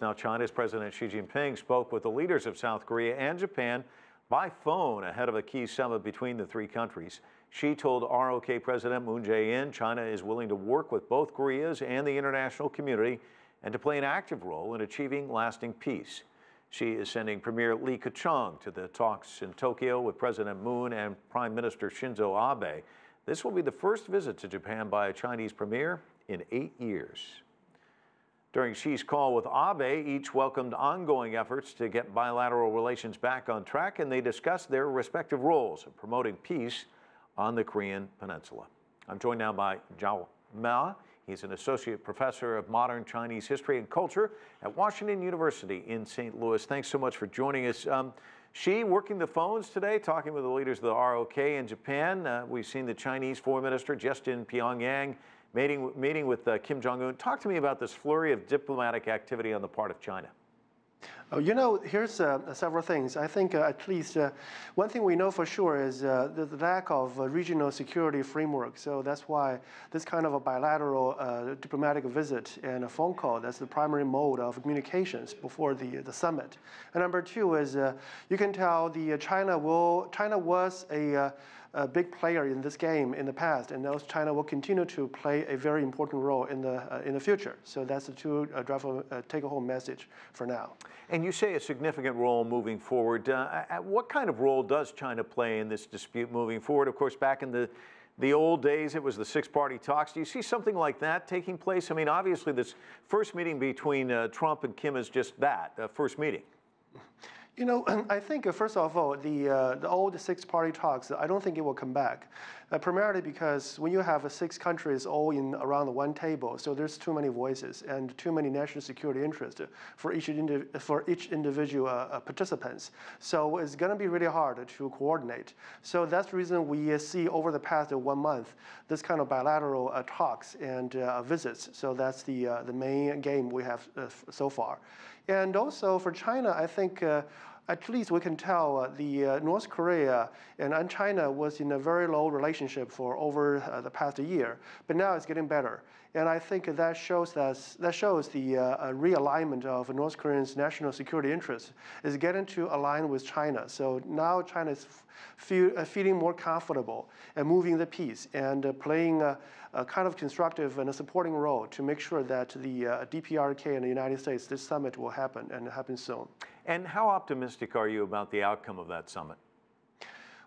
Now, China's President Xi Jinping spoke with the leaders of South Korea and Japan by phone ahead of a key summit between the three countries. Xi told ROK President Moon Jae-in China is willing to work with both Koreas and the international community and to play an active role in achieving lasting peace. Xi is sending Premier Li Keqiang to the talks in Tokyo with President Moon and Prime Minister Shinzo Abe. This will be the first visit to Japan by a Chinese premier in 8 years. During Xi's call with Abe, each welcomed ongoing efforts to get bilateral relations back on track, and they discussed their respective roles in promoting peace on the Korean Peninsula. I'm joined now by Zhao Ma. He's an associate professor of modern Chinese history and culture at Washington University in St. Louis. Thanks so much for joining us. Xi working the phones today, talking with the leaders of the ROK in Japan. We've seen the Chinese foreign minister just in Pyongyang meeting with Kim Jong-un. Talk to me about this flurry of diplomatic activity on the part of China. Oh, here's several things. I think at least one thing we know for sure is the lack of regional security framework. So that's why this kind of a bilateral diplomatic visit and a phone call, that's the primary mode of communications before the summit. And number two is you can tell China was a big player in this game in the past, and also China will continue to play a very important role in the future. So that's the two take-home message for now. And you say a significant role moving forward. What kind of role does China play in this dispute moving forward? Of course, back in the old days, it was the six-party talks. Do you see something like that taking place? I mean, obviously, this first meeting between Trump and Kim is just that, a first meeting. You know, I think, first of all, the old six-party talks, I don't think it will come back, primarily because when you have 6 countries all around one table, so there's too many voices and too many national security interests for each individual participants. So it's going to be really hard to coordinate. So that's the reason we see over the past 1 month this kind of bilateral talks and visits. So that's the main game we have so far. And also for China, I think at least we can tell the North Korea and China was in a very low relationship for over the past year, but now it's getting better. And I think that shows the realignment of North Korea's national security interests is getting to align with China. So now China is feeling more comfortable and moving the peace and playing a kind of constructive and a supporting role to make sure that the DPRK and the United States, this summit will happen and happen soon. And how optimistic are you about the outcome of that summit?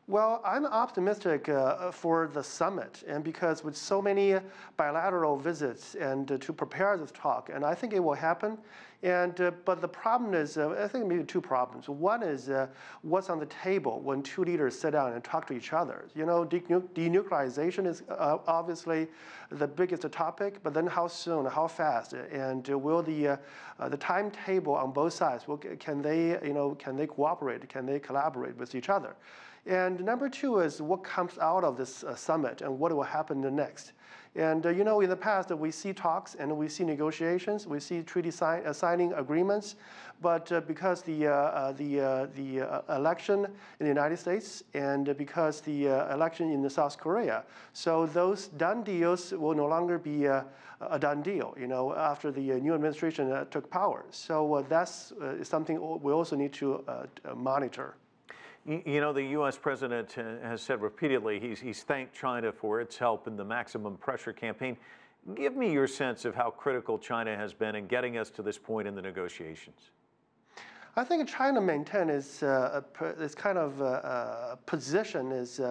Well, I'm optimistic for the summit, and because with so many bilateral visits and to prepare this talk, and I think it will happen. And but the problem is, I think maybe 2 problems. One is what's on the table when 2 leaders sit down and talk to each other. You know, denuclearization is obviously the biggest topic, but then how soon, how fast, and will the timetable on both sides? Can they cooperate? Can they collaborate with each other? And number 2 is what comes out of this summit and what will happen next. And in the past, we see talks and we see negotiations, we see treaty signing agreements, but because the election in the United States and because the election in South Korea, so those done deals will no longer be a done deal, after the new administration took power. So that's something we also need to monitor. You know, the U.S. president has said repeatedly he's thanked China for its help in the maximum pressure campaign. Give me your sense of how critical China has been in getting us to this point in the negotiations. I think China maintains this kind of position is,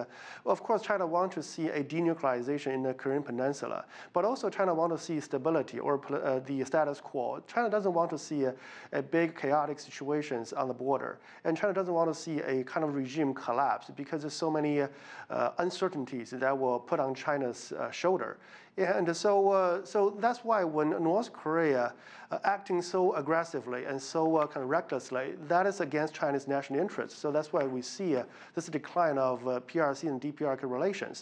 of course, China wants to see a denuclearization in the Korean Peninsula, but also China wants to see stability or the status quo. China doesn't want to see a big chaotic situations on the border, and China doesn't want to see a kind of regime collapse because there's so many uncertainties that will put on China's shoulder. And so that's why when North Korea acting so aggressively and so kind of recklessly, that is against China's national interests. So that's why we see this decline of PRC and DPRK relations.